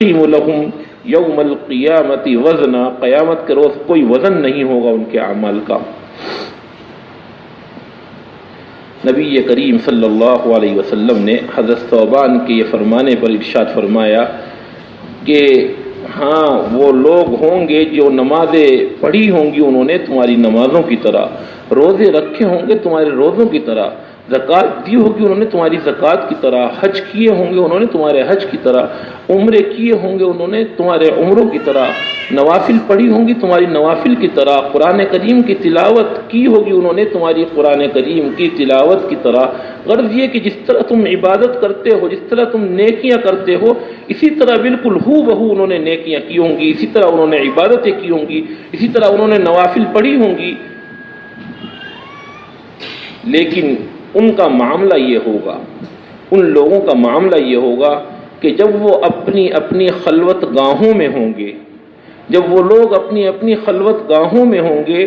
لہم یوم القیامت وزنا، قیامت کے روز کوئی وزن نہیں ہوگا ان کے اعمال کا۔ نبی کریم صلی اللہ علیہ وسلم نے حضرت ثوبان کے یہ فرمانے پر ارشاد فرمایا کہ ہاں وہ لوگ ہوں گے جو نمازیں پڑھی ہوں گی انہوں نے تمہاری نمازوں کی طرح، روزے رکھے ہوں گے تمہارے روزوں کی طرح، زکوٰۃ دی ہوگی انہوں نے تمہاری زکوٰۃ کی طرح، حج کیے ہوں گے انہوں نے تمہارے حج کی طرح، عمرے کیے ہوں گے انہوں نے تمہارے عمروں کی طرح، نوافل پڑھی ہوں گی تمہاری نوافل کی طرح، قرآن کریم کی تلاوت کی ہوگی انہوں نے تمہاری قرآن کریم کی تلاوت کی طرح۔ غرض یہ کہ جس طرح تم عبادت کرتے ہو، جس طرح تم نیکیاں کرتے ہو، اسی طرح بالکل ہو بہو انہوں نے نیکیاں کی ہوں گی، اسی طرح انہوں نے عبادتیں کی ہوں گی، اسی طرح انہوں نے نوافل پڑھی ہوں گی۔ لیکن ان کا معاملہ یہ ہوگا، ان لوگوں کا معاملہ یہ ہوگا کہ جب وہ اپنی اپنی خلوت گاہوں میں ہوں گے، جب وہ لوگ اپنی اپنی خلوت گاہوں میں ہوں گے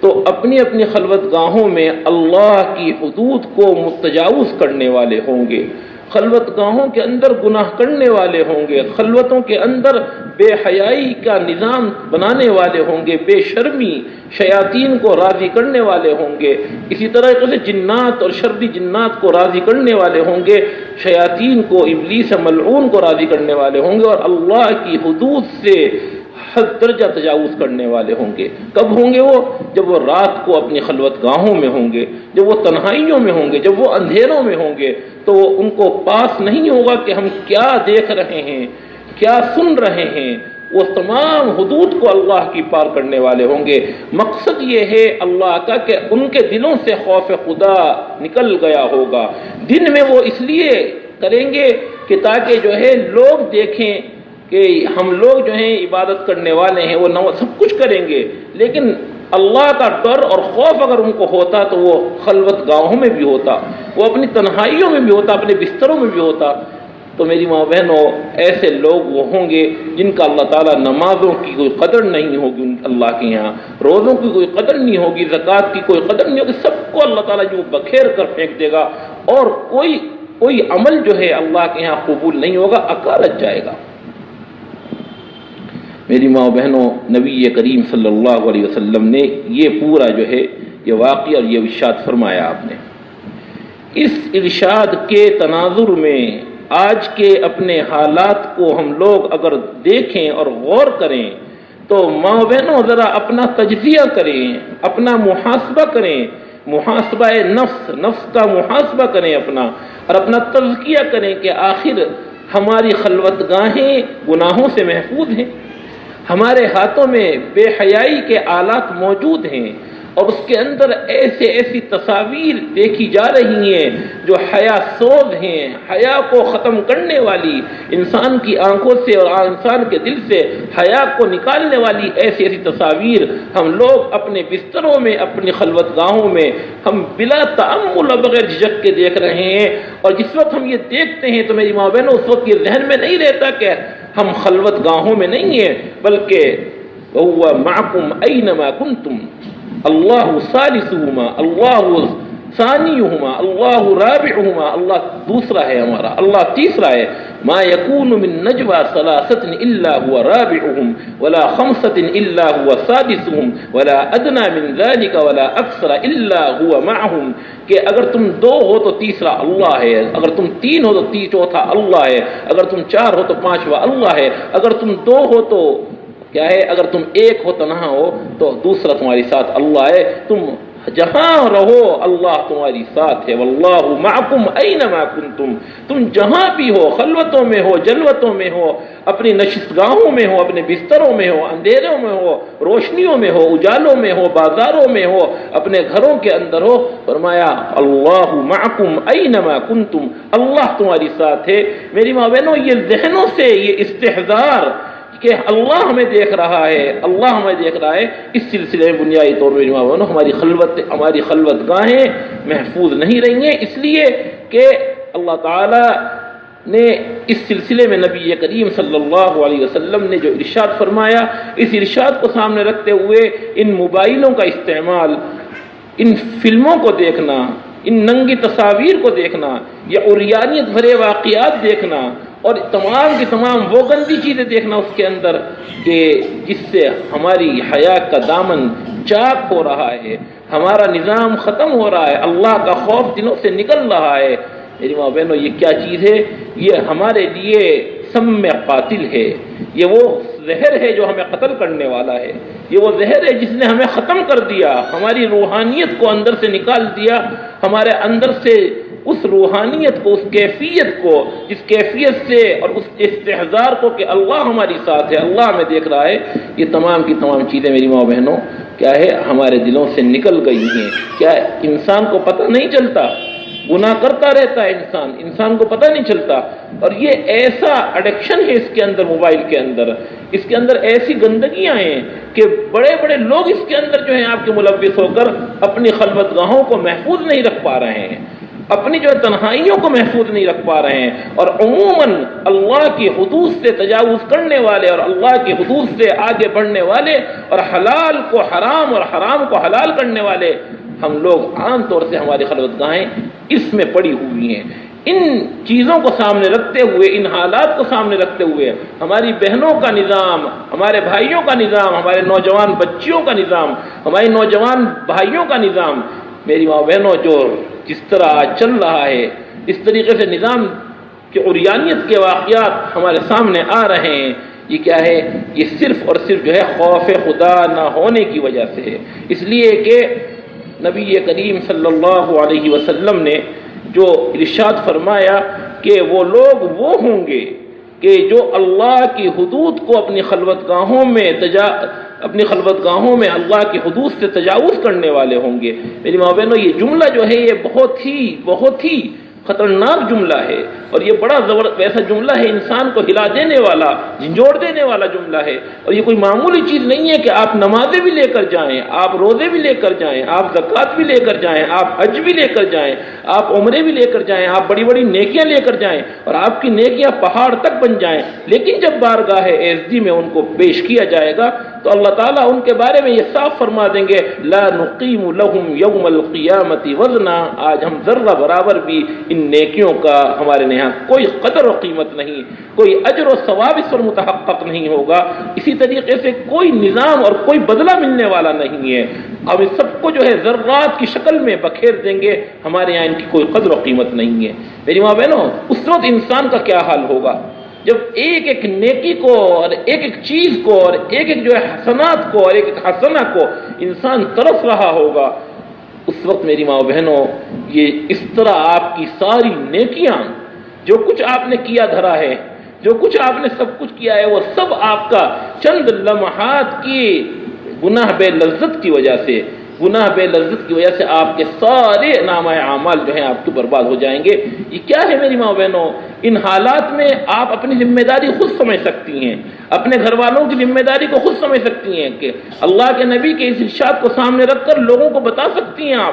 تو اپنی اپنی خلوت گاہوں میں اللہ کی حدود کو متجاوز کرنے والے ہوں گے، خلوت گاہوں کے اندر گناہ کرنے والے ہوں گے، خلوتوں کے اندر بے حیائی کا نظام بنانے والے ہوں گے، بے شرمی شیاطین کو راضی کرنے والے ہوں گے، اسی طرح سے جنات اور شرری جنات کو راضی کرنے والے ہوں گے، شیاطین کو ابلیس ملعون کو راضی کرنے والے ہوں گے، اور اللہ کی حدود سے حد درجہ تجاوز کرنے والے ہوں گے۔ کب ہوں گے وہ؟ جب وہ رات کو اپنی خلوت گاہوں میں ہوں گے، جب وہ تنہائیوں میں ہوں گے، جب وہ اندھیروں میں ہوں گے، تو ان کو پاس نہیں ہوگا کہ ہم کیا دیکھ رہے ہیں، کیا سن رہے ہیں، وہ تمام حدود کو اللہ کی پار کرنے والے ہوں گے۔ مقصد یہ ہے اللہ کا کہ ان کے دلوں سے خوف خدا نکل گیا ہوگا۔ دن میں وہ اس لیے کریں گے کہ تاکہ جو ہے لوگ دیکھیں کہ ہم لوگ جو ہیں عبادت کرنے والے ہیں، وہ سب کچھ کریں گے، لیکن اللہ کا ڈر اور خوف اگر ان کو ہوتا تو وہ خلوت گاہوں میں بھی ہوتا، وہ اپنی تنہائیوں میں بھی ہوتا، اپنے بستروں میں بھی ہوتا۔ تو میری ماں بہنوں، ایسے لوگ وہ ہوں گے جن کا اللہ تعالیٰ نمازوں کی کوئی قدر نہیں ہوگی اللہ کے یہاں، روزوں کی کوئی قدر نہیں ہوگی، زکوٰۃ کی کوئی قدر نہیں ہوگی، سب کو اللہ تعالیٰ جو بکھیر کر پھینک دے گا، اور کوئی عمل جو ہے اللہ کے یہاں قبول نہیں ہوگا، اکالت جائے گا۔ میری ماں بہنوں، نبی کریم صلی اللہ علیہ وسلم نے یہ پورا جو ہے یہ واقعہ اور یہ ارشاد فرمایا آپ نے۔ اس ارشاد کے تناظر میں آج کے اپنے حالات کو ہم لوگ اگر دیکھیں اور غور کریں تو ماں بہنوں ذرا اپنا تجزیہ کریں، اپنا محاسبہ کریں، محاسبہ نفس کا محاسبہ کریں اپنا، اور اپنا تزکیہ کریں کہ آخر ہماری خلوت گاہیں گناہوں سے محفوظ ہیں، ہمارے ہاتھوں میں بے حیائی کے آلات موجود ہیں، اور اس کے اندر ایسی تصاویر دیکھی جا رہی ہیں جو حیا سوز ہیں، حیا کو ختم کرنے والی، انسان کی آنکھوں سے اور انسان کے دل سے حیا کو نکالنے والی ایسی تصاویر ہم لوگ اپنے بستروں میں، اپنی خلوت گاہوں میں ہم بلا تأمل اور بغیر جھجک کے دیکھ رہے ہیں۔ اور جس وقت ہم یہ دیکھتے ہیں تو میری ماں بہنوں اس وقت یہ ذہن میں نہیں رہتا کہ ہم خلوت گاہوں میں نہیں ہیں، بلکہ وَهُوَ مَعَكُمْ أَيْنَمَا كُنْتُمْ اللہ ثالثہما، اللہ ثانیہما، اللہ رابعہما، اللہ دوسرا ہے ہمارا، اللہ تیسرا ہے۔ ما یکون من نجوى ثلاثة الا هو رابعهم ولا خمسة الا هو سادسهم ولا ادنى من ذلك ولا اکثر الا هو معهم، کہ اگر تم دو ہو تو تیسرا اللہ ہے، اگر تم تین ہو تو چوتھا اللہ ہے، اگر تم چار ہو تو پانچواں اللہ ہے، اگر تم دو ہو تو کیا ہے، اگر تم ایک ہو تنہا ہو تو دوسرا تمہاری ساتھ اللہ ہے، تم جہاں رہو اللہ تمہاری ساتھ ہے۔ واللہ معکم اینما کنتم، تم جہاں بھی ہو، خلوتوں میں ہو، جلوتوں میں ہو، اپنی نشستگاہوں میں ہو، اپنے بستروں میں ہو، اندھیروں میں ہو، روشنیوں میں ہو، اجالوں میں ہو، بازاروں میں ہو، اپنے گھروں کے اندر ہو، فرمایا اللہ معکم اینما کنتم، اللہ تمہاری ساتھ ہے۔ میری ماں بہنوں، یہ ذہنوں سے یہ استحضار کہ اللہ ہمیں دیکھ رہا ہے، اللہ ہمیں دیکھ رہا ہے، اس سلسلے میں بنیادی طور پر ہماری خلوت گاہیں محفوظ نہیں رہی ہیں، اس لیے کہ اللہ تعالیٰ نے اس سلسلے میں نبی کریم صلی اللہ علیہ وسلم نے جو ارشاد فرمایا، اس ارشاد کو سامنے رکھتے ہوئے ان موبائلوں کا استعمال، ان فلموں کو دیکھنا، ان ننگی تصاویر کو دیکھنا، یا عریانیت بھرے واقعات دیکھنا، اور تمام کی تمام وہ گندی چیزیں دیکھنا اس کے اندر کہ جس سے ہماری حیا کا دامن چاک ہو رہا ہے، ہمارا نظام ختم ہو رہا ہے، اللہ کا خوف دلوں سے نکل رہا ہے۔ میری ماں بہنوں، یہ کیا چیز ہے؟ یہ ہمارے لیے سم قاتل ہے، یہ وہ زہر ہے جو ہمیں قتل کرنے والا ہے، یہ وہ زہر ہے جس نے ہمیں ختم کر دیا، ہماری روحانیت کو اندر سے نکال دیا، ہمارے اندر سے اس روحانیت کو، اس کیفیت کو، جس کیفیت سے اور اس استحضار کو کہ اللہ ہماری ساتھ ہے، اللہ ہمیں دیکھ رہا ہے، یہ تمام کی تمام چیزیں میری ماں بہنوں کیا ہے ہمارے دلوں سے نکل گئی ہیں۔ کیا انسان کو پتہ نہیں چلتا؟ گناہ کرتا رہتا ہے انسان کو پتہ نہیں چلتا، اور یہ ایسا ایڈکشن ہے اس کے اندر، موبائل کے اندر، اس کے اندر ایسی گندگیاں ہیں کہ بڑے بڑے لوگ اس کے اندر جو ہیں آپ کے ملوث ہو کر اپنی خلوت گاہوں کو محفوظ نہیں رکھ پا رہے ہیں، اپنی جو تنہائیوں کو محفوظ نہیں رکھ پا رہے ہیں، اور عموماً اللہ کی حدود سے تجاوز کرنے والے اور اللہ کی حدود سے آگے بڑھنے والے اور حلال کو حرام اور حرام کو حلال کرنے والے ہم لوگ عام طور سے ہماری خلوت گاہیں اس میں پڑی ہوئی ہیں۔ ان چیزوں کو سامنے رکھتے ہوئے، ان حالات کو سامنے رکھتے ہوئے ہماری بہنوں کا نظام، ہمارے بھائیوں کا نظام، ہمارے نوجوان بچیوں کا نظام، ہمارے نوجوان بھائیوں کا نظام، میری ماں بہنوں جو جس طرح آج چل رہا ہے، اس طریقے سے نظام کی عریانیت کے واقعات ہمارے سامنے آ رہے ہیں، یہ کیا ہے؟ یہ صرف اور صرف جو ہے خوف خدا نہ ہونے کی وجہ سے ہے۔ اس لیے کہ نبی کریم صلی اللہ علیہ وسلم نے جو ارشاد فرمایا کہ وہ لوگ وہ ہوں گے کہ جو اللہ کی حدود کو اپنی خلوت گاہوں میں اللہ کی حدود سے تجاوز کرنے والے ہوں گے۔ میری ماں بہنوں، یہ جملہ جو ہے یہ بہت ہی خطرناک جملہ ہے، اور یہ بڑا ایسا جملہ ہے انسان کو ہلا دینے والا، جھنجھوڑ دینے والا جملہ ہے، اور یہ کوئی معمولی چیز نہیں ہے کہ آپ نمازیں بھی لے کر جائیں، آپ روزے بھی لے کر جائیں، آپ زکوٰۃ بھی لے کر جائیں، آپ حج بھی لے کر جائیں، آپ عمرے بھی لے کر جائیں، آپ بڑی بڑی نیکیاں لے کر جائیں، اور آپ کی نیکیاں پہاڑ تک بن جائیں، لیکن جب بارگاہ عزتی میں ان کو پیش کیا جائے گا تو اللہ تعالیٰ ان کے بارے میں یہ صاف فرما دیں گے، لا نقیم لہم یوم القیامت وزنا، آج ہم ذرہ برابر بھی ان نیکیوں کا ہمارے یہاں کوئی قدر و قیمت نہیں، کوئی اجر و ثواب اس پر متحقق نہیں ہوگا، اسی طریقے سے کوئی نظام اور کوئی بدلہ ملنے والا نہیں ہے، اب اس سب کو جو ہے ذرات کی شکل میں بکھیر دیں گے، ہمارے یہاں ان کی کوئی قدر و قیمت نہیں ہے۔ میری ماں بہنوں، اس وقت انسان کا کیا حال ہوگا جب ایک ایک نیکی کو اور ایک ایک چیز کو اور ایک ایک جو ہے حسنات کو اور ایک ایک حسنہ کو انسان ترس رہا ہوگا، اس وقت میری ماں بہنوں یہ اس طرح آپ کی ساری نیکیاں، جو کچھ آپ نے کیا دھرا ہے، جو کچھ آپ نے سب کچھ کیا ہے، وہ سب آپ کا چند لمحات کی گناہ بے لذت کی وجہ سے آپ کے سارے نامہ اعمال جو ہیں آپ کے برباد ہو جائیں گے۔ یہ کیا ہے میری ماں بہنوں؟ ان حالات میں آپ اپنی ذمہ داری خود سمجھ سکتی ہیں، اپنے گھر والوں کی ذمہ داری کو خود سمجھ سکتی ہیں کہ اللہ کے نبی کے اس ارشاد کو سامنے رکھ کر لوگوں کو بتا سکتی ہیں،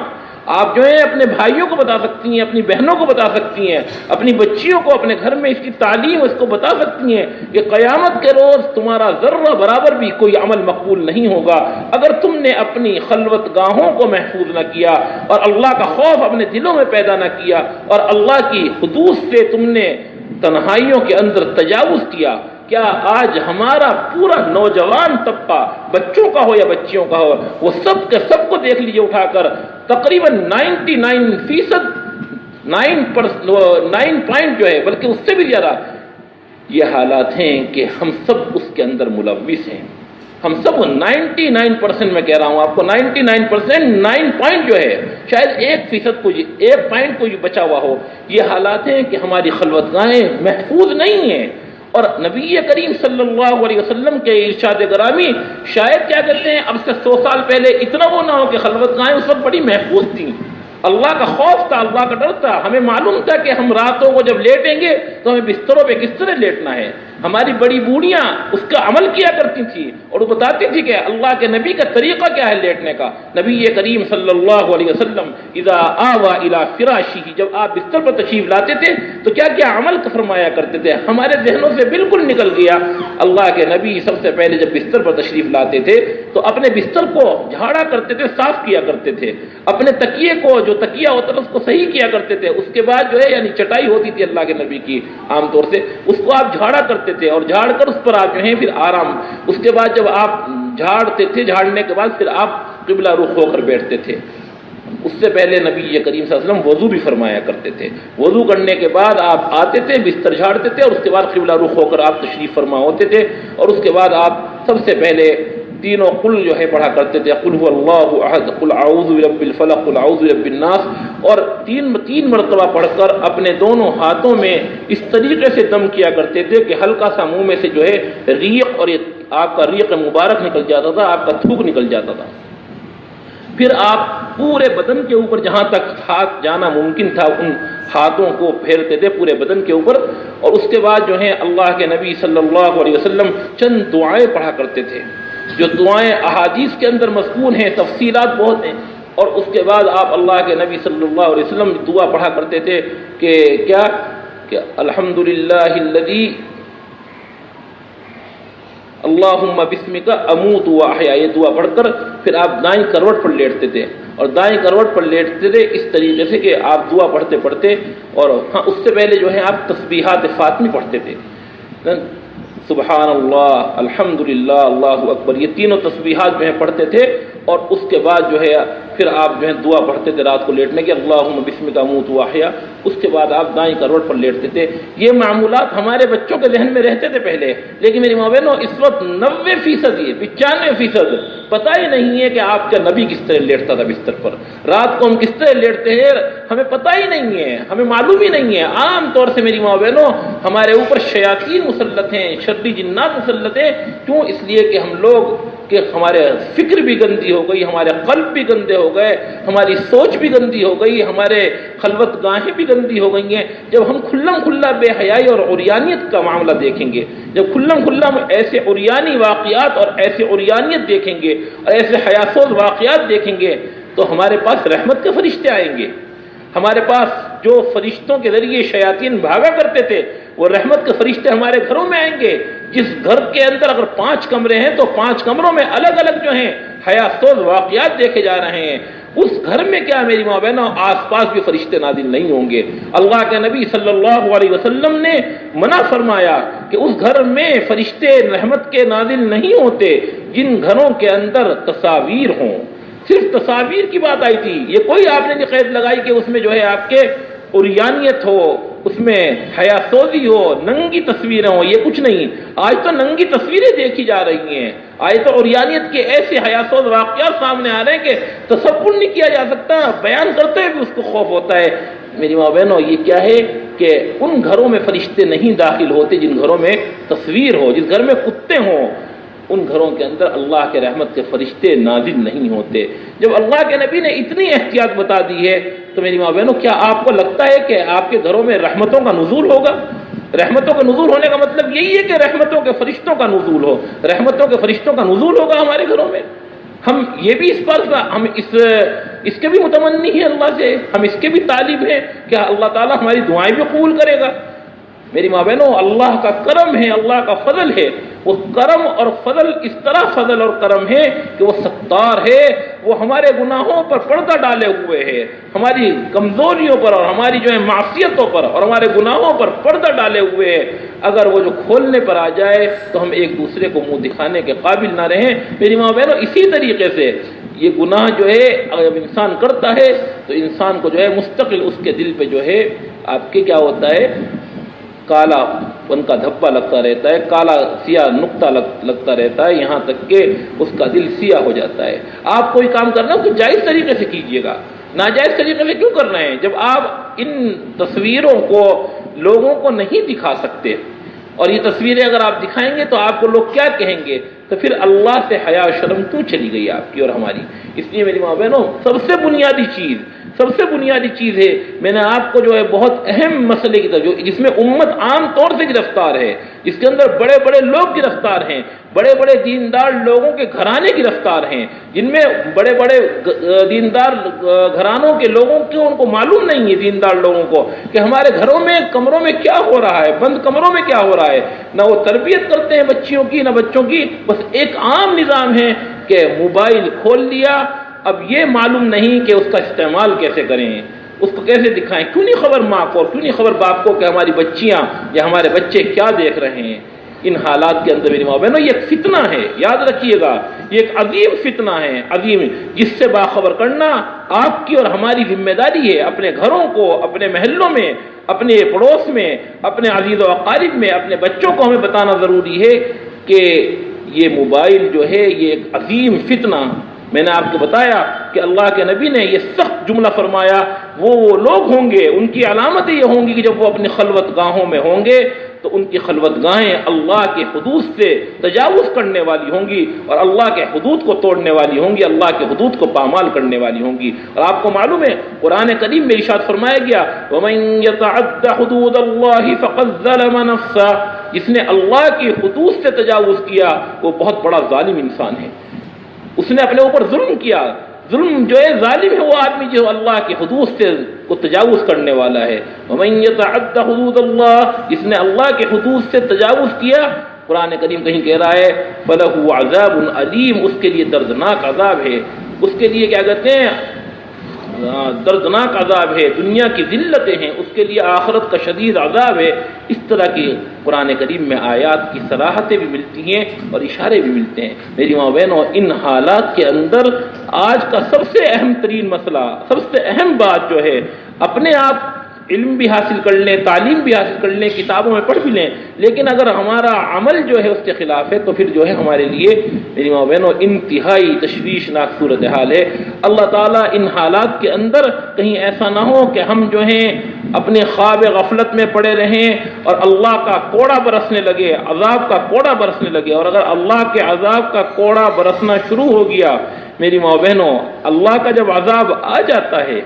آپ جو ہیں اپنے بھائیوں کو بتا سکتی ہیں، اپنی بہنوں کو بتا سکتی ہیں، اپنی بچیوں کو اپنے گھر میں اس کی تعلیم اس کو بتا سکتی ہیں کہ قیامت کے روز تمہارا ذرہ برابر بھی کوئی عمل مقبول نہیں ہوگا اگر تم نے اپنی خلوت گاہوں کو محفوظ نہ کیا اور اللہ کا خوف اپنے دلوں میں پیدا نہ کیا اور اللہ کی حدود سے تم نے تنہائیوں کے اندر تجاوز کیا۔ کیا آج ہمارا پورا نوجوان طبقہ، بچوں کا ہو یا بچیوں کا ہو، وہ سب کے سب کو دیکھ لیجیے اٹھا کر، تقریباً 99% 9 پوائنٹ جو ہے بلکہ اس سے بھی زیادہ یہ حالات ہیں کہ ہم سب اس کے اندر ملوث ہیں، ہم سب 99% میں کہہ رہا ہوں آپ کو، 99% 9 پوائنٹ جو ہے، شاید 1% کو 1 پوائنٹ کو بچا ہوا ہو، یہ حالات ہیں کہ ہماری خلوت گاہیں محفوظ نہیں ہیں۔ اور نبی کریم صلی اللہ علیہ وسلم کے ارشاد گرامی شاید کیا کہتے ہیں اب سے 100 سال پہلے اتنا وہ نہ ہو کہ خلوت گاہیں اس وقت بڑی محفوظ تھیں، اللہ کا خوف تھا، اللہ کا ڈر تھا، ہمیں معلوم تھا کہ ہم راتوں کو جب لیٹیں گے تو ہمیں بستروں پہ کس طرح لیٹنا ہے، ہماری بڑی بوڑھیاں اس کا عمل کیا کرتی تھی اور وہ بتاتی تھی کہ اللہ کے نبی کا طریقہ کیا ہے لیٹنے کا۔ نبی کریم صلی اللہ علیہ وسلم اذا آوى الى فراشہ، جب آپ بستر پر تشریف لاتے تھے تو کیا کیا عمل فرمایا کرتے تھے، ہمارے ذہنوں سے بالکل نکل گیا اللہ کے نبی سب سے پہلے جب بستر پر تشریف لاتے تھے تو اپنے بستر کو جھاڑا کرتے تھے، صاف کیا کرتے تھے، اپنے تکیے کو، جو تکیہ ہوتا تھا اس کو صحیح کیا کرتے تھے، اس کے بعد جو ہے یعنی چٹائی ہوتی تھی اللہ کے نبی کی عام طور سے، اس کو آپ جھاڑا کرتے تھے اور جھاڑ کر اس پر آپ جو ہے پھر آرام، اس کے بعد جب آپ جھاڑتے تھے، جھاڑنے کے بعد پھر آپ قبلہ رخ ہو کر بیٹھتے تھے۔ اس سے پہلے نبی کریم صلی اللہ علیہ وسلم وضو بھی فرمایا کرتے تھے، وضو کرنے کے بعد آپ آتے تھے، بستر جھاڑتے تھے اور اس کے بعد قبلہ رخ ہو کر آپ تشریف فرما ہوتے تھے، اور اس کے بعد آپ سب سے پہلے تینوں قل جو ہے پڑھا کرتے تھے، قل هو اللہ احد، قل اعوذ برب الفلق، قل اعوذ برب الناس، اور تین مرتبہ پڑھ کر اپنے دونوں ہاتھوں میں اس طریقے سے دم کیا کرتے تھے کہ ہلکا سا منہ میں سے جو ہے ریق، اور آپ کا ریق مبارک نکل جاتا تھا، آپ کا تھوک نکل جاتا تھا۔ پھر آپ پورے بدن کے اوپر جہاں تک ہاتھ جانا ممکن تھا ان ہاتھوں کو پھیرتے تھے پورے بدن کے اوپر، اور اس کے بعد جو ہے اللہ کے نبی صلی اللہ علیہ وسلم چند دعائیں پڑھا کرتے تھے، جو دعائیں احادیث کے اندر مذکور ہیں، تفصیلات بہت ہیں، اور اس کے بعد آپ اللہ کے نبی صلی اللہ علیہ وسلم دعا پڑھا کرتے تھے کہ کیا کہ الحمدللہ الذی اللہم بسمک اموت و احیا، یہ دعا پڑھ کر پھر آپ دائیں کروٹ پر لیٹتے تھے، اور دائیں کروٹ پر لیٹتے تھے اس طریقے سے کہ آپ دعا پڑھتے پڑھتے، اور ہاں اس سے پہلے جو ہے آپ تسبیحات فاطمی پڑھتے تھے، سبحان اللہ، الحمدللہ، اللہ اکبر، یہ تینوں تسبیحات جو ہیں پڑھتے تھے، اور اس کے بعد جو ہے پھر آپ جو ہے دعا پڑھتے تھے رات کو لیٹنے کی، اللہم بسمک اموت و احیا، اس کے بعد آپ دائیں کروٹ پر لیٹتے تھے۔ یہ معمولات ہمارے بچوں کے ذہن میں رہتے تھے پہلے، لیکن میری ماں بہنوں اس وقت 90% یہ 95% پتہ ہی نہیں ہے کہ آپ کا نبی کس طرح لیٹتا تھا بستر پر، رات کو ہم کس طرح لیٹتے ہیں ہمیں پتہ ہی نہیں ہے، ہمیں معلوم ہی نہیں ہے۔ عام طور سے میری ماں بہنوں ہمارے اوپر شیاطین مسلط ہیں، شرری جنات مسلط ہیں، کیوں؟ اس لیے کہ ہم لوگ کہ ہمارے فکر بھی گندی ہو گئی، ہمارے قلب بھی گندے ہو گئے، ہماری سوچ بھی گندی ہو گئی، ہمارے خلوت گاہیں بھی گندی ہو گئی ہیں۔ جب ہم کھلم کھلا بے حیائی اور عریانیت کا معاملہ دیکھیں گے، جب کھلم کھلا ایسے عریانی واقعات اور ایسے عریانیت دیکھیں گے اور ایسے حیاسوز واقعات دیکھیں گے، تو ہمارے پاس رحمت کے فرشتے آئیں گے۔ ہمارے پاس جو فرشتوں کے ذریعے شیاطین بھاگا کرتے تھے، وہ رحمت کے فرشتے ہمارے گھروں میں آئیں گے۔ جس گھر کے اندر اگر 5 کمرے ہیں تو 5 کمروں میں الگ الگ جو ہیں حیاسوز واقعات دیکھے جا رہے ہیں۔ اس گھر میں کیا میری ماں بہنوں آس پاس بھی فرشتے نازل نہیں ہوں گے۔ اللہ کے نبی صلی اللہ علیہ وسلم نے منع فرمایا کہ اس گھر میں فرشتے رحمت کے نازل نہیں ہوتے جن گھروں کے اندر تصاویر ہوں۔ صرف تصاویر کی بات آئی تھی، یہ کوئی آپ نے نہیں قید لگائی کہ اس میں جو ہے آپ کے عریانیت ہو، اس میں حیاسوزی ہو، ننگی تصویریں ہوں، یہ کچھ نہیں۔ آج تو ننگی تصویریں دیکھی جا رہی ہیں، آج تو عریانیت کے ایسے حیاسوز واقعات سامنے آ رہے ہیں کہ تصور نہیں کیا جا سکتا، بیان کرتے ہوئے بھی اس کو خوف ہوتا ہے۔ میری ماں بہنوں یہ کیا ہے کہ ان گھروں میں فرشتے نہیں داخل ہوتے جن گھروں میں تصویر ہو، جس گھر میں کتے ہوں، ان گھروں کے اندر اللہ کے رحمت کے فرشتے نازل نہیں ہوتے۔ جب اللہ کے نبی نے اتنی احتیاط بتا دی ہے تو میری ماں بہنوں کیا آپ کو لگتا ہے کہ آپ کے گھروں میں رحمتوں کا نزول ہوگا؟ رحمتوں کا نزول ہونے کا مطلب یہی ہے کہ رحمتوں کے فرشتوں کا نزول ہو، رحمتوں کے فرشتوں کا نزول ہوگا ہمارے گھروں میں۔ ہم یہ بھی اس بات کا ہم اس کے بھی متمنی ہیں اللہ سے، ہم اس کے بھی طالب ہیں کہ اللہ تعالیٰ ہماری دعائیں بھی قبول کرے گا۔ میری ماں بہنوں اللہ کا کرم ہے، اللہ کا فضل ہے، وہ کرم اور فضل اس طرح فضل اور کرم ہے کہ وہ ستار ہے، وہ ہمارے گناہوں پر پردہ ڈالے ہوئے ہے، ہماری کمزوریوں پر اور ہماری جو ہے معصیتوں پر اور ہمارے گناہوں پر پردہ ڈالے ہوئے ہے۔ اگر وہ جو کھولنے پر آ جائے تو ہم ایک دوسرے کو منہ دکھانے کے قابل نہ رہیں۔ میری ماں بہنوں اسی طریقے سے یہ گناہ جو ہے اگر جب انسان کرتا ہے تو انسان کو جو ہے مستقل اس کے دل پہ جو ہے آپ کے کیا ہوتا ہے کالا ان کا دھبا لگتا رہتا ہے، کالا سیاہ نقطہ لگتا رہتا ہے، یہاں تک کہ اس کا دل سیاہ ہو جاتا ہے۔ آپ کوئی کام کرنا ہے تو جائز طریقے سے کیجیے گا، ناجائز طریقے سے کیوں کر رہے ہیں؟ جب آپ ان تصویروں کو لوگوں کو نہیں دکھا سکتے اور یہ تصویریں اگر آپ دکھائیں گے تو آپ کو لوگ کیا کہیں گے؟ تو پھر اللہ سے حیا و شرم کیوں چلی گئی آپ کی اور ہماری؟ اس لیے میری ماں بہنوں سب سے بنیادی چیز ہے، میں نے آپ کو جو ہے بہت اہم مسئلے کی طرف جو جس میں امت عام طور سے گرفتار ہے، اس کے اندر بڑے بڑے لوگ گرفتار ہیں، بڑے بڑے دیندار لوگوں کے گھرانے گرفتار ہیں، جن میں بڑے بڑے دیندار گھرانوں کے لوگوں کو ان کو معلوم نہیں ہے، دیندار لوگوں کو، کہ ہمارے گھروں میں کمروں میں کیا ہو رہا ہے، بند کمروں میں کیا ہو رہا ہے۔ نہ وہ تربیت کرتے ہیں بچیوں کی نہ بچوں کی، بس ایک عام نظام ہے کہ موبائل کھول لیا، اب یہ معلوم نہیں کہ اس کا استعمال کیسے کریں، اس کو کیسے دکھائیں۔ کیوں نہیں خبر ماں کو، کیوں نہیں خبر باپ کو کہ ہماری بچیاں یا ہمارے بچے کیا دیکھ رہے ہیں۔ ان حالات کے اندر میری ماں بہنوں یہ ایک فتنہ ہے، یاد رکھیے گا، یہ ایک عظیم فتنہ ہے، عظیم، جس سے باخبر کرنا آپ کی اور ہماری ذمہ داری ہے۔ اپنے گھروں کو، اپنے محلوں میں، اپنے پڑوس میں، اپنے عزیز و اقارب میں، اپنے بچوں کو ہمیں بتانا ضروری ہے کہ یہ موبائل جو ہے یہ ایک عظیم فتنہ، میں نے آپ کو بتایا کہ اللہ کے نبی نے یہ سخت جملہ فرمایا، وہ لوگ ہوں گے، ان کی علامتیں یہ ہوں گی کہ جب وہ اپنی خلوت گاہوں میں ہوں گے تو ان کی خلوت گاہیں اللہ کے حدود سے تجاوز کرنے والی ہوں گی اور اللہ کے حدود کو توڑنے والی ہوں گی، اللہ کے حدود کو پامال کرنے والی ہوں گی۔ اور آپ کو معلوم ہے قرآن کریم میں ارشاد فرمایا گیا وَمَن يَتَعَدَّ حُدُودَ اللَّهِ فَقَدْ ظَلَمَ نَفْسَهُ، جس نے اللہ کی حدود سے تجاوز کیا وہ بہت بڑا ظالم انسان ہے، اس نے اپنے اوپر ظلم کیا۔ ظلم جو ہے ظالم ہے وہ آدمی جو اللہ کی حدود سے کو تجاوز کرنے والا ہے۔ وَمَن يَتَعَدَّ حُدُودَ اللَّهِ، جس نے اللہ کے حدود سے تجاوز کیا، قرآن کریم کہیں کہہ رہا ہے فَلَهُ عَذَابٌ عَلِيمٌ، اس کے لیے دردناک عذاب ہے، اس کے لیے کیا کہتے ہیں دردناک عذاب ہے، دنیا کی ذلتیں ہیں، اس کے لیے آخرت کا شدید عذاب ہے۔ اس طرح کی قرآن کریم میں آیات کی صراحتیں بھی ملتی ہیں اور اشارے بھی ملتے ہیں۔ میری ماں بہنوں، ان حالات کے اندر آج کا سب سے اہم ترین مسئلہ، سب سے اہم بات جو ہے، اپنے آپ علم بھی حاصل کر لیں، تعلیم بھی حاصل کر لیں، کتابوں میں پڑھ بھی لیں، لیکن اگر ہمارا عمل جو ہے اس کے خلاف ہے تو پھر جو ہے ہمارے لیے میری ماں بہنوں انتہائی تشویشناک صورتحال ہے۔ اللہ تعالیٰ ان حالات کے اندر کہیں ایسا نہ ہو کہ ہم جو ہیں اپنے خواب غفلت میں پڑے رہیں اور اللہ کا کوڑا برسنے لگے، عذاب کا کوڑا برسنے لگے۔ اور اگر اللہ کے عذاب کا کوڑا برسنا شروع ہو گیا میری ماں بہنوں، اللہ کا جب عذاب آ جاتا ہے،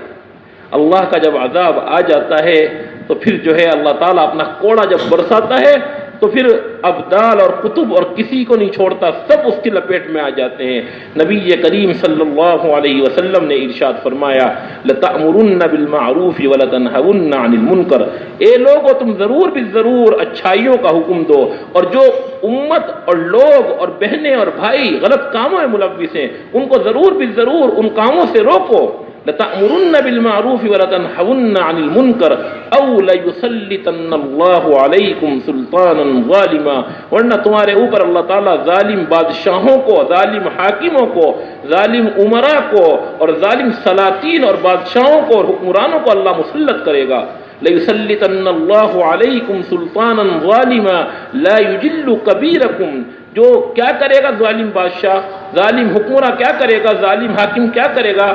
اللہ کا جب عذاب آ جاتا ہے تو پھر جو ہے اللہ تعالیٰ اپنا کوڑا جب برساتا ہے تو پھر ابدال اور قطب اور کسی کو نہیں چھوڑتا، سب اس کی لپیٹ میں آ جاتے ہیں۔ نبی کریم صلی اللہ علیہ وسلم نے ارشاد فرمایا لَتَأْمُرُنَّ بِالْمَعْرُوفِ وَلَتَنْهَوُنَّ عَنِ الْمُنْكَرِ، اے لوگو تم ضرور بالضرور اچھائیوں کا حکم دو، اور جو امت اور لوگ اور بہنیں اور بھائی غلط کاموں میں ملوث ہیں ان کو ضرور بالضرور ان کاموں سے روکو۔ لَتَأْمُرُنَّ بِالْمَعْرُوفِ وَلَتَنْهَوُنَّ عَنِ الْمُنْكَرِ أَوْ لَيُسَلِّطَنَّ اللَّهُ عَلَيْكُمْ سُلْطَانًا ظَالِمًا، ورنہ تمہارے اوپر اللہ تعالیٰ ظالم بادشاہوں کو، ظالم حاکموں کو، ظالم امراء کو اور ظالم سلاطین اور بادشاہوں کو اور حکمرانوں کو اللہ مسلط کرے گا۔ لَيُسَلِّطَنَّ اللَّهُ عَلَيْكُمْ سُلْطَانًا ظَالِمًا لَا يُجِلُّ كَبِيرَكُمْ، جو کیا کرے گا ظالم بادشاہ، ظالم حکمراں کیا کرے گا، ظالم حاکم کیا کرے گا،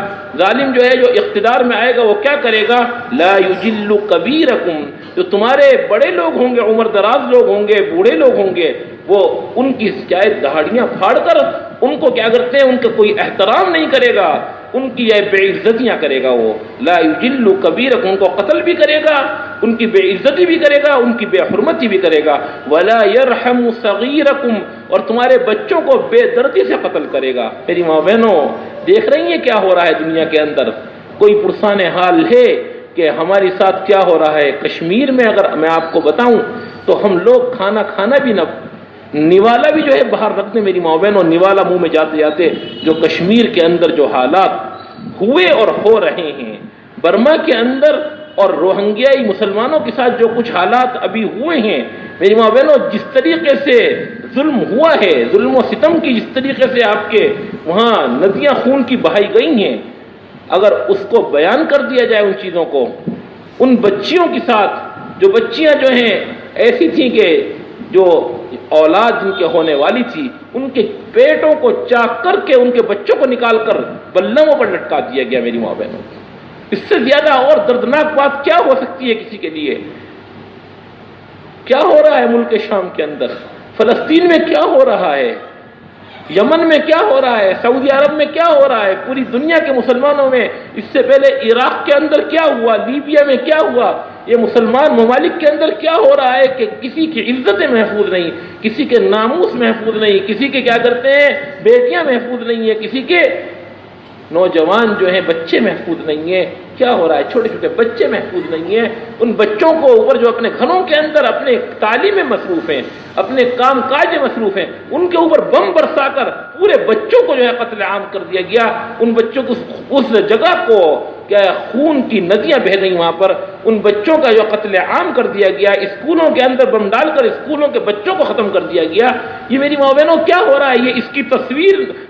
ظالم جو ہے جو اقتدار میں آئے گا وہ کیا کرے گا، لا یجل کبیرکم، جو تمہارے بڑے لوگ ہوں گے، عمر دراز لوگ ہوں گے، بوڑھے لوگ ہوں گے، وہ ان کی چاہے دہاڑیاں پھاڑ کر ان کو کیا کرتے ہیں، ان کا کوئی احترام نہیں کرے گا، ان کی یہ بے عزتیاں کرے گا، وہ لا یجل کبیرکم، ان کو قتل بھی کرے گا، ان کی بے عزتی بھی کرے گا، ان کی بے حرمتی بھی کرے گا، ولا یرحم صغیرکم، اور تمہارے بچوں کو بے دردی سے قتل کرے گا۔ میری ماں بہنوں، دیکھ رہی ہیں کیا ہو رہا ہے دنیا کے اندر؟ کوئی پرسان حال ہے کہ ہمارے ساتھ کیا ہو رہا ہے؟ کشمیر میں اگر میں آپ کو بتاؤں تو ہم لوگ کھانا بھی نہ، نوالا بھی جو ہے باہر رکھتے میری ماں بہنوں، نوالا منہ میں جاتے جاتے جو کشمیر کے اندر جو حالات ہوئے اور ہو رہے ہیں، برما کے اندر اور روہنگیائی مسلمانوں کے ساتھ جو کچھ حالات ابھی ہوئے ہیں میری ماں بہنوں، جس طریقے سے ظلم ہوا ہے، ظلم و ستم کی جس طریقے سے آپ کے وہاں ندیاں خون کی بہائی گئی ہیں، اگر اس کو بیان کر دیا جائے ان چیزوں کو، ان بچیوں کے ساتھ جو بچیاں جو ہیں ایسی تھیں کہ جو اولاد جن کے ہونے والی تھی ان کے پیٹوں کو چاک کر کے ان کے بچوں کو نکال کر بلموں پر لٹکا دیا گیا۔ میری ماں بہنوں، اس سے زیادہ اور دردناک بات کیا ہو سکتی ہے کسی کے لیے؟ کیا ہو رہا ہے ملک شام کے اندر؟ فلسطین میں کیا ہو رہا ہے؟ یمن میں کیا ہو رہا ہے؟ سعودی عرب میں کیا ہو رہا ہے؟ پوری دنیا کے مسلمانوں میں اس سے پہلے عراق کے اندر کیا ہوا، لیبیا میں کیا ہوا، یہ مسلمان ممالک کے اندر کیا ہو رہا ہے کہ کسی کی عزتیں محفوظ نہیں، کسی کے ناموس محفوظ نہیں، کسی کے کیا کرتے ہیں بیٹیاں محفوظ نہیں ہیں، کسی کے نوجوان جو ہیں بچے محفوظ نہیں ہیں۔ کیا ہو رہا ہے؟ چھوٹے چھوٹے بچے محفوظ نہیں ہیں۔ ان بچوں کو اوپر جو اپنے گھروں کے اندر اپنے تعلیم میں مصروف ہیں، اپنے کام کاج میں مصروف ہیں، ان کے اوپر بم برسا کر پورے بچوں کو جو ہے قتل عام کر دیا گیا۔ ان بچوں کو اس جگہ کو کیا خون کی ندیاں بہہ گئیں وہاں پر، ان بچوں کا جو قتل عام کر دیا گیا، اسکولوں کے اندر بم ڈال کر اسکولوں کے بچوں کو ختم کر دیا گیا۔ یہ میری ماں بہنوں کیا ہو رہا ہے؟ یہ اس کی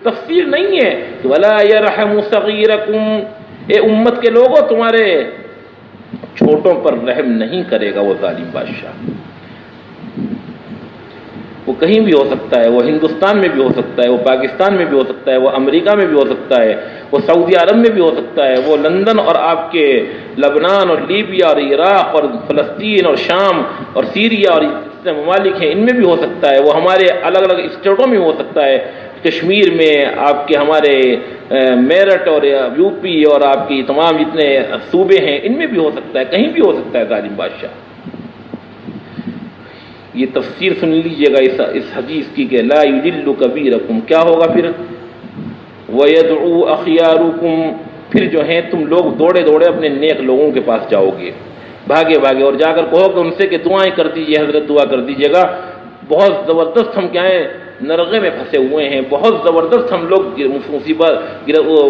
تفسیر نہیں ہے۔ وَلَا يَرْحَمُ صَغِيرَكُمْ، اے امت کے لوگوں تمہارے چھوٹوں پر رحم نہیں کرے گا وہ ظالم بادشاہ۔ وہ کہیں بھی ہو سکتا ہے، وہ ہندوستان میں بھی ہو سکتا ہے، وہ پاکستان میں بھی ہو سکتا ہے، وہ امریکہ میں بھی ہو سکتا ہے، وہ سعودی عرب میں بھی ہو سکتا ہے، وہ لندن اور آپ کے لبنان اور لیبیا اور عراق اور فلسطین اور شام اور سیریا اور جتنے ممالک ہیں ان میں بھی ہو سکتا ہے، وہ ہمارے الگ الگ اسٹیٹوں میں ہو سکتا ہے، کشمیر میں آپ کے ہمارے میرٹھ اور یو پی اور آپ کی تمام جتنے صوبے ہیں ان میں بھی ہو سکتا ہے، کہیں بھی ہو سکتا ہے ظالم بادشاہ۔ یہ تفسیر سن لیجئے گا اس حدیث کی کہ لا یضل کبیرکم، کیا ہوگا پھر؟ وَيَدْعُو أَخْيَارُكُمْ، پھر جو ہیں تم لوگ دوڑے دوڑے اپنے نیک لوگوں کے پاس جاؤ گے، بھاگے بھاگے، اور جا کر کہو کہ ان سے کہ دعائیں کر دیجئے، حضرت دعا کر دیجئے گا، بہت زبردست ہم کیا ہیں نرغے میں پھنسے ہوئے ہیں، بہت زبردست ہم لوگ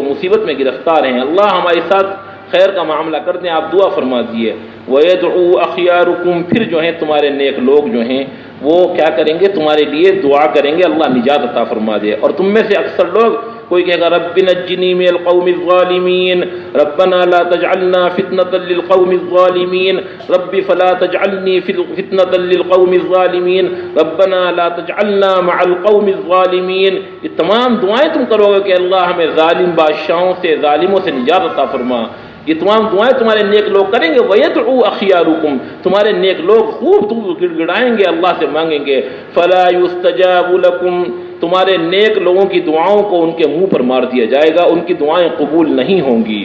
مصیبت میں گرفتار ہیں، اللہ ہمارے ساتھ خیر کا معاملہ کر دیں، آپ دعا فرما دیے۔ وَيَدْعُو أَخْيَارُكُمْ، پھر جو ہیں تمہارے نیک لوگ جو ہیں وہ کیا کریں گے؟ تمہارے لیے دعا کریں گے اللہ نجات عطا فرما دے۔ اور تم میں سے اکثر لوگ کوئی کہے گا رب نجنی من القوم الظالمین، ربنا لا تجعلنا فتنة للقوم الظالمین، رب فلا تجعلنی فتنة للقوم الظالمین، ربنا لا تجعلنا مع القوم الظالمین۔ یہ تمام دعائیں تم کرو گے کہ اللہ ہمیں ظالم بادشاہوں سے، ظالموں سے نجات عطا فرما۔ یہ تمام دعائیں تمہارے نیک لوگ کریں گے۔ وَيَدْعُو أَخْيَارُكُمْ، تمہارے نیک لوگ خوب گڑ گڑائیں گے، اللہ سے مانگیں گے۔ فَلَا يُسْتَجَابُ لَكُمْ، تمہارے نیک لوگوں کی دعاؤں کو ان کے منہ پر مار دیا جائے گا، ان کی دعائیں قبول نہیں ہوں گی۔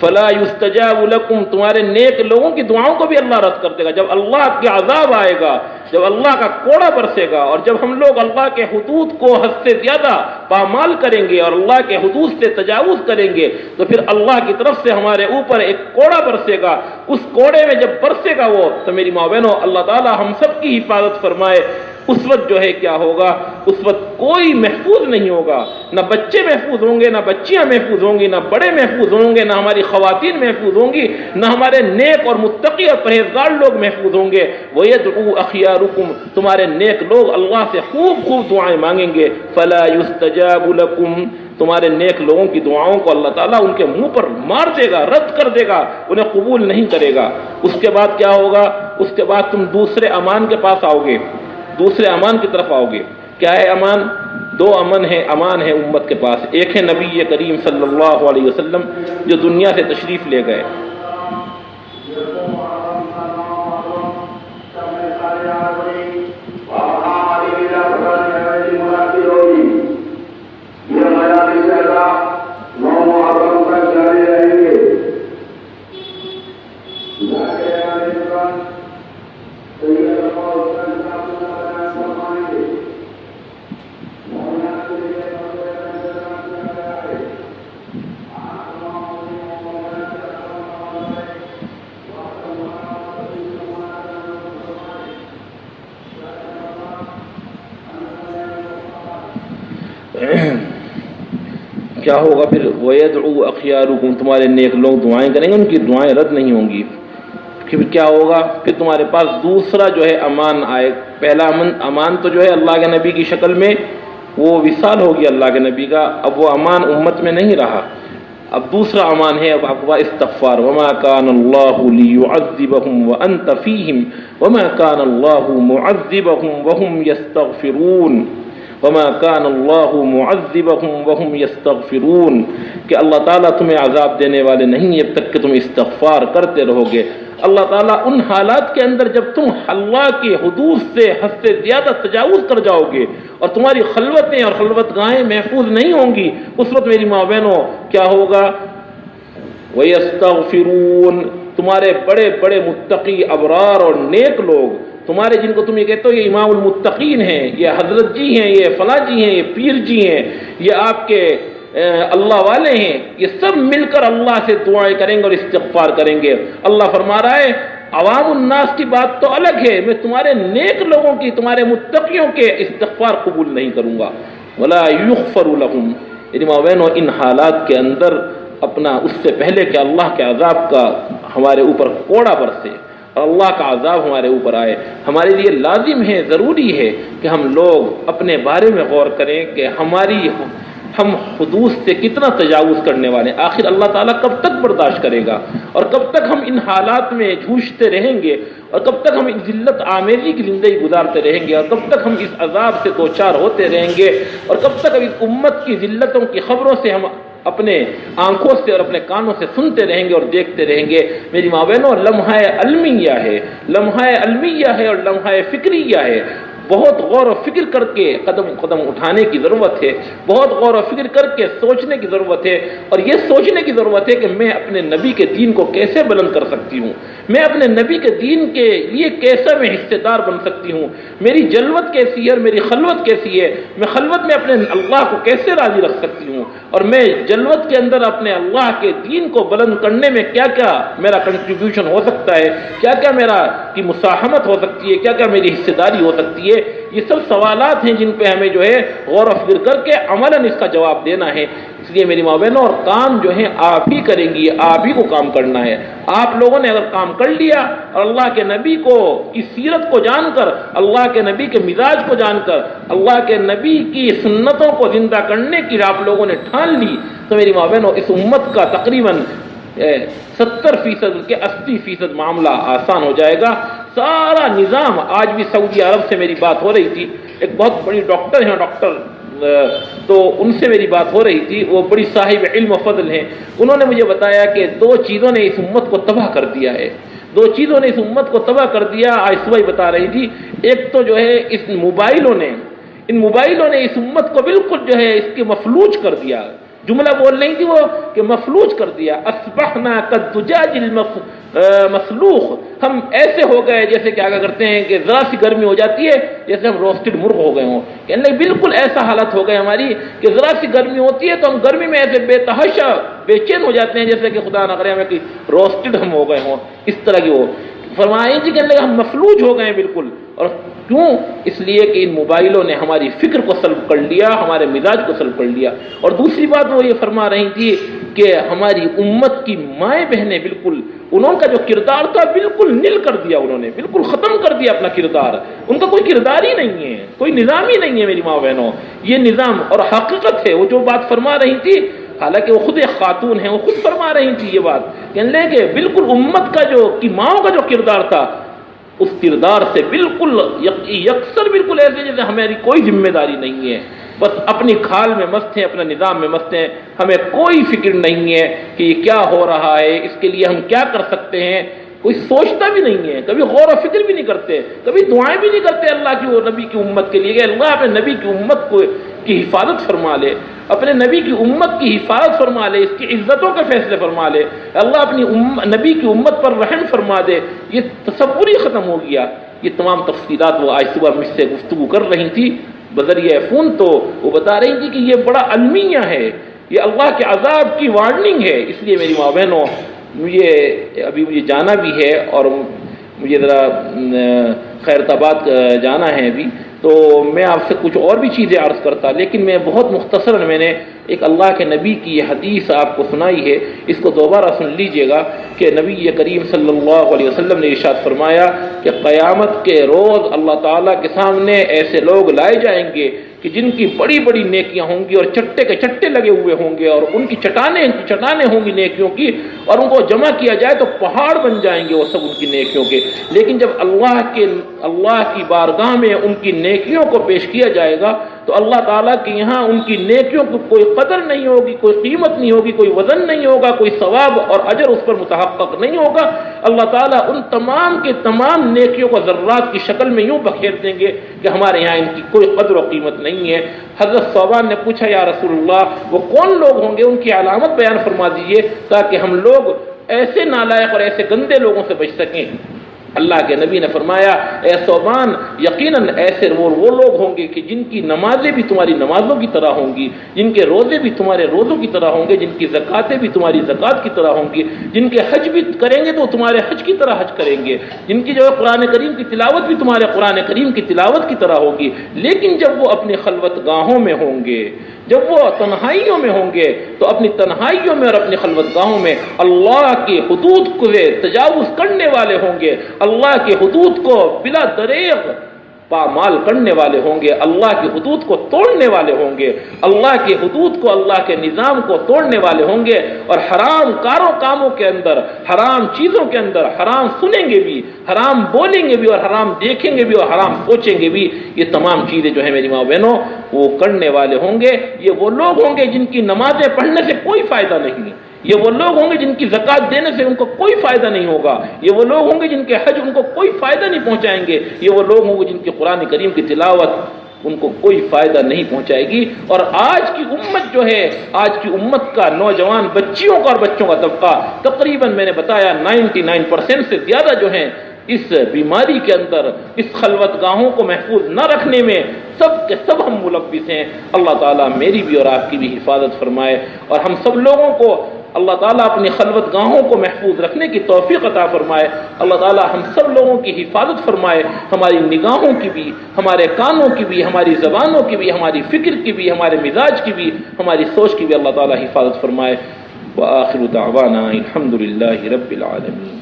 فَلَا يُسْتَجَابُ لَكُمْ، تمہارے نیک لوگوں کی دعاؤں کو بھی اللہ رد کر دے گا۔ جب اللہ کے عذاب آئے گا، جب اللہ کا کوڑا برسے گا، اور جب ہم لوگ اللہ کے حدود کو حد سے زیادہ پامال کریں گے اور اللہ کے حدود سے تجاوز کریں گے، تو پھر اللہ کی طرف سے ہمارے اوپر ایک کوڑا برسے گا۔ اس کوڑے میں جب برسے گا وہ، تو میری ماں بہنوں اللہ تعالی ہم سب کی حفاظت فرمائے۔ اس وقت جو ہے کیا ہوگا؟ اس وقت کوئی محفوظ نہیں ہوگا، نہ بچے محفوظ ہوں گے، نہ بچیاں محفوظ ہوں گی، نہ بڑے محفوظ ہوں گے، نہ ہماری خواتین محفوظ ہوں گی، نہ ہمارے نیک اور متقی اور پرہیزگار لوگ محفوظ ہوں گے۔ وَيَدْعُو أَخْيَارُكُمْ، تمہارے نیک لوگ اللہ سے خوب خوب دعائیں مانگیں گے۔ فَلَا يُسْتَجَابُ لَكُمْ، تمہارے نیک لوگوں کی دعاؤں کو اللہ تعالیٰ ان کے منہ پر مار دے گا، رد کر دے گا، انہیں قبول نہیں کرے گا۔ اس کے بعد کیا ہوگا؟ اس کے بعد تم دوسرے امان کے پاس آؤ گے، دوسرے امان کی طرف آؤ گے۔ کیا ہے امان؟ دو امان ہے امت کے پاس۔ ایک ہے نبی کریم صلی اللہ علیہ وسلم جو دنیا سے تشریف لے گئے، کیا ہوگا پھر؟ وَيَدْعُو أَخْيَارُكُمْ، تمہارے نیک لوگ دعائیں کریں گے، ان کی دعائیں رد نہیں ہوں گی۔ پھر کیا ہوگا؟ پھر تمہارے پاس دوسرا جو ہے امان آئے۔ پہلا امان تو جو ہے اللہ کے نبی کی شکل میں وہ وصال ہوگی اللہ کے نبی کا، اب وہ امان امت میں نہیں رہا۔ اب دوسرا امان ہے اب آپ کو استغفار۔ وَمَا كَانَ اللَّهُ لِيُعَذِّبَهُمْ وَأَنْتَ فِيهِمْ وَمَا كَانَ اللَّهُ مُعَذِّبَهُمْ وَهُمْ يَسْتَغْفِرُونَ، وَمَا كَانَ اللَّهُ مُعَذِّبَهُمْ وَهُمْ يَسْتَغْفِرُونَ، کہ اللہ تعالیٰ تمہیں عذاب دینے والے نہیں جب تک کہ تم استغفار کرتے رہو گے۔ اللہ تعالیٰ ان حالات کے اندر جب تم اللہ کی حدود سے حد سے زیادہ تجاوز کر جاؤ گے اور تمہاری خلوتیں اور خلوت گاہیں محفوظ نہیں ہوں گی، اس وقت میری ماں بہنوں کیا ہوگا؟ وَيَسْتَغْفِرُونَ، تمہارے بڑے بڑے متقی ابرار اور نیک لوگ، تمہارے جن کو تم یہ کہتے ہو یہ امام المتقین ہیں، یہ حضرت جی ہیں، یہ فلاں جی ہیں، یہ پیر جی ہیں، یہ آپ کے اللہ والے ہیں، یہ سب مل کر اللہ سے دعائیں کریں گے اور استغفار کریں گے۔ اللہ فرما رہا ہے عوام الناس کی بات تو الگ ہے، میں تمہارے نیک لوگوں کی، تمہارے متقیوں کے استغفار قبول نہیں کروں گا۔ ولا یغفر لهم، یعنی ماں بہنوں ان حالات کے اندر اپنا اس سے پہلے کہ اللہ کے عذاب کا ہمارے اوپر کوڑا برسے اور اللہ کا عذاب ہمارے اوپر آئے، ہمارے لیے لازم ہے، ضروری ہے کہ ہم لوگ اپنے بارے میں غور کریں کہ ہم حدود سے کتنا تجاوز کرنے والے ہیں۔ آخر اللہ تعالیٰ کب تک برداشت کرے گا، اور کب تک ہم ان حالات میں جھوجتے رہیں گے، اور کب تک ہم ذلت آمیزی کی زندگی گزارتے رہیں گے، اور کب تک ہم اس عذاب سے دوچار ہوتے رہیں گے، اور کب تک اب اس امت کی ذلتوں کی خبروں سے ہم اپنے آنکھوں سے اور اپنے کانوں سے سنتے رہیں گے اور دیکھتے رہیں گے۔ میری ماں بہنوں، لمحہ المیہ ہے، لمحہ المیہ ہے اور لمحہ فکریہ ہے۔ بہت غور و فکر کر کے قدم اٹھانے کی ضرورت ہے، بہت غور و فکر کر کے سوچنے کی ضرورت ہے، اور یہ سوچنے کی ضرورت ہے کہ میں اپنے نبی کے دین کو کیسے بلند کر سکتی ہوں، میں اپنے نبی کے دین کے لیے کیسے میں حصے دار بن سکتی ہوں، میری جلوت کیسی ہے اور میری خلوت کیسی ہے، میں خلوت میں اپنے اللہ کو کیسے راضی رکھ سکتی ہوں، اور میں جلوت کے اندر اپنے اللہ کے دین کو بلند کرنے میں کیا کیا میرا کنٹریبیوشن ہو سکتا ہے، کیا کیا میرا کی مساہمت ہو سکتی ہے، کیا کیا میری حصے داری ہو سکتی ہے۔ یہ سب سوالات ہیں جن پہ ہمیں جو ہے غور و فکر کر کے عملاً اس کا جواب دینا ہے۔ اس لیے میری ماں بہنوں، اور کام جو ہے آپ ہی کریں گی، آپ ہی کو کام کرنا ہے۔ آپ لوگوں نے اگر کام کر لیا اور اللہ کے نبی کو کی سیرت کو جان کر، اللہ کے نبی کے مزاج کو جان کر، اللہ کے نبی کی سنتوں کو زندہ کرنے کی آپ لوگوں نے ٹھان لی، تو میری ماں بہنوں اس امت کا تقریباً 70% کے 80% معاملہ آسان ہو جائے گا۔ سارا نظام، آج بھی سعودی عرب سے میری بات ہو رہی تھی، ایک بہت بڑی ڈاکٹر ہیں، ڈاکٹر تو ان سے میری بات ہو رہی تھی، وہ بڑی صاحب علم و فضل ہیں، انہوں نے مجھے بتایا کہ 2 چیزوں نے اس امت کو تباہ کر دیا ہے، 2 چیزوں نے اس امت کو تباہ کر دیا۔ آج صبح ہی بتا رہی تھی، ایک تو جو ہے ان موبائلوں نے اس امت کو بالکل جو ہے اس کے مفلوج کر دیا، جملہ بول رہی تھی وہ کہ مفلوج کر دیا، اصبحنا کالدجاج المسلوخ، ہم ایسے ہو گئے جیسے کیا کرتے ہیں کہ ذرا سی گرمی ہو جاتی ہے جیسے ہم روسٹڈ مرغ ہو گئے ہوں، کہنے لگے بالکل ایسا حالت ہو گئے ہماری کہ ذرا سی گرمی ہوتی ہے تو ہم گرمی میں ایسے بے تحاشا بے چین ہو جاتے ہیں جیسے کہ خدا نہ کرے ہمیں کہ روسٹڈ ہم ہو گئے ہوں، اس طرح کی وہ فرمائیں جی، کہنے لگے ہم مفلوج ہو گئے ہیں بالکل۔ اور کیوں؟ اس لیے کہ ان موبائلوں نے ہماری فکر کو سلب کر لیا، ہمارے مزاج کو سلب کر لیا۔ اور دوسری بات وہ یہ فرما رہی تھی کہ ہماری امت کی مائیں بہنیں بالکل انہوں کا جو کردار تھا بالکل نل کر دیا، انہوں نے بالکل ختم کر دیا اپنا کردار، ان کا کوئی کردار ہی نہیں ہے، کوئی نظام ہی نہیں ہے میری ماں بہنوں۔ یہ نظام اور حقیقت ہے، وہ جو بات فرما رہی تھی، حالانکہ وہ خود ایک خاتون ہیں، وہ خود فرما رہی تھی یہ بات، کہنے لگے کہ بالکل امت کا جو کی ماؤں کا جو کردار تھا، اس کردار سے بالکل یکسر بالکل ایسے جیسے ہماری کوئی ذمہ داری نہیں ہے، بس اپنی کھال میں مست ہیں، اپنے نظام میں مست ہیں، ہمیں کوئی فکر نہیں ہے کہ یہ کیا ہو رہا ہے، اس کے لیے ہم کیا کر سکتے ہیں، کوئی سوچتا بھی نہیں ہے، کبھی غور و فکر بھی نہیں کرتے، کبھی دعائیں بھی نہیں کرتے اللہ کی اور نبی کی امت کے لیے کہ اللہ اپنے نبی کی امت کو کی حفاظت فرما لے، اپنے نبی کی امت کی حفاظت فرما لے، اس کی عزتوں کے فیصلے فرما لے، اللہ اپنی نبی کی امت پر رحم فرما دے۔ یہ تصور ہی ختم ہو گیا۔ یہ تمام تفصیلات وہ آج صبح مجھ سے گفتگو کر رہی تھی بذریعہ فون، تو وہ بتا رہی تھی کہ یہ بڑا المیہ ہے، یہ اللہ کے عذاب کی وارننگ ہے۔ اس لیے میری ماں بہنوں، مجھے جانا بھی ہے اور مجھے ذرا خیرتآباد جانا ہے ابھی، تو میں آپ سے کچھ اور بھی چیزیں عرض کرتا، لیکن میں بہت مختصراً میں نے ایک اللہ کے نبی کی یہ حدیث آپ کو سنائی ہے، اس کو دوبارہ سن لیجئے گا کہ نبی کریم صلی اللہ علیہ وسلم نے ارشاد فرمایا کہ قیامت کے روز اللہ تعالیٰ کے سامنے ایسے لوگ لائے جائیں گے کہ جن کی بڑی بڑی نیکیاں ہوں گی اور چٹے کے چٹے لگے ہوئے ہوں گے، اور ان کی چٹانیں ہوں گی نیکیوں کی، اور ان کو جمع کیا جائے تو پہاڑ بن جائیں گے وہ سب ان کی نیکیوں کے، لیکن جب اللہ کی بارگاہ میں ان کی نیکیوں کو پیش کیا جائے گا تو اللہ تعالیٰ کے یہاں ان کی نیکیوں کو کوئی قدر نہیں ہوگی، کوئی قیمت نہیں ہوگی، کوئی وزن نہیں ہوگا، کوئی ثواب اور اجر اس پر متحقق نہیں ہوگا۔ اللہ تعالیٰ ان تمام کے تمام نیکیوں کو ذرات کی شکل میں یوں بکھیر دیں گے کہ ہمارے یہاں ان کی کوئی قدر و قیمت نہیں ہے۔ حضرت ثوبان نے پوچھا یا رسول اللہ وہ کون لوگ ہوں گے، ان کی علامت بیان فرما دیجئے تاکہ ہم لوگ ایسے نالائق اور ایسے گندے لوگوں سے بچ سکیں۔ اللہ کے نبی نے فرمایا اے ثوبان یقیناً ایسے وہ لوگ ہوں گے کہ جن کی نمازیں بھی تمہاری نمازوں کی طرح ہوں گی، جن کے روزے بھی تمہارے روزوں کی طرح ہوں گے، جن کی زکاتیں بھی تمہاری زکات کی طرح ہوں گی، جن کے حج بھی کریں گے تو تمہارے حج کی طرح حج کریں گے، جن کی جو ہے قرآن کریم کی تلاوت بھی تمہارے قرآن کریم کی تلاوت کی طرح ہوگی، لیکن جب وہ اپنی خلوت گاہوں میں ہوں گے، جب وہ تنہائیوں میں ہوں گے تو اپنی تنہائیوں میں اور اپنی خلوت گاہوں میں اللہ کی حدود کو تجاوز کرنے والے ہوں گے، اللہ کی حدود کو بلا دریغ پامال کرنے والے ہوں گے، اللہ کی حدود کو توڑنے والے ہوں گے، اللہ کی حدود کو، اللہ کے نظام کو توڑنے والے ہوں گے، اور حرام کاموں کے اندر، حرام چیزوں کے اندر حرام سنیں گے بھی، حرام بولیں گے بھی، اور حرام دیکھیں گے بھی، اور حرام سوچیں گے بھی۔ یہ تمام چیزیں جو ہیں میری ماں بہنوں وہ کرنے والے ہوں گے۔ یہ وہ لوگ ہوں گے جن کی نمازیں پڑھنے سے کوئی فائدہ نہیں، یہ وہ لوگ ہوں گے جن کی زکات دینے سے ان کو کوئی فائدہ نہیں ہوگا، یہ وہ لوگ ہوں گے جن کے حج ان کو کوئی فائدہ نہیں پہنچائیں گے، یہ وہ لوگ ہوں گے جن کی قرآن کریم کی تلاوت ان کو کوئی فائدہ نہیں پہنچائے گی۔ اور آج کی امت جو ہے، آج کی امت کا نوجوان بچیوں کا اور بچوں کا طبقہ تقریباً میں نے بتایا 99% سے زیادہ جو ہیں اس بیماری کے اندر، اس خلوت گاہوں کو محفوظ نہ رکھنے میں سب کے سب ہم ملوث ہیں۔ اللہ تعالیٰ میری بھی اور آپ کی بھی حفاظت فرمائے، اور ہم سب لوگوں کو اللہ تعالیٰ اپنی خلوت گاہوں کو محفوظ رکھنے کی توفیق عطا فرمائے۔ اللہ تعالیٰ ہم سب لوگوں کی حفاظت فرمائے، ہماری نگاہوں کی بھی، ہمارے کانوں کی بھی، ہماری زبانوں کی بھی، ہماری فکر کی بھی، ہمارے مزاج کی بھی، ہماری سوچ کی بھی اللہ تعالیٰ حفاظت فرمائے۔ وآخر دعوانا الحمد للہ رب العالمین۔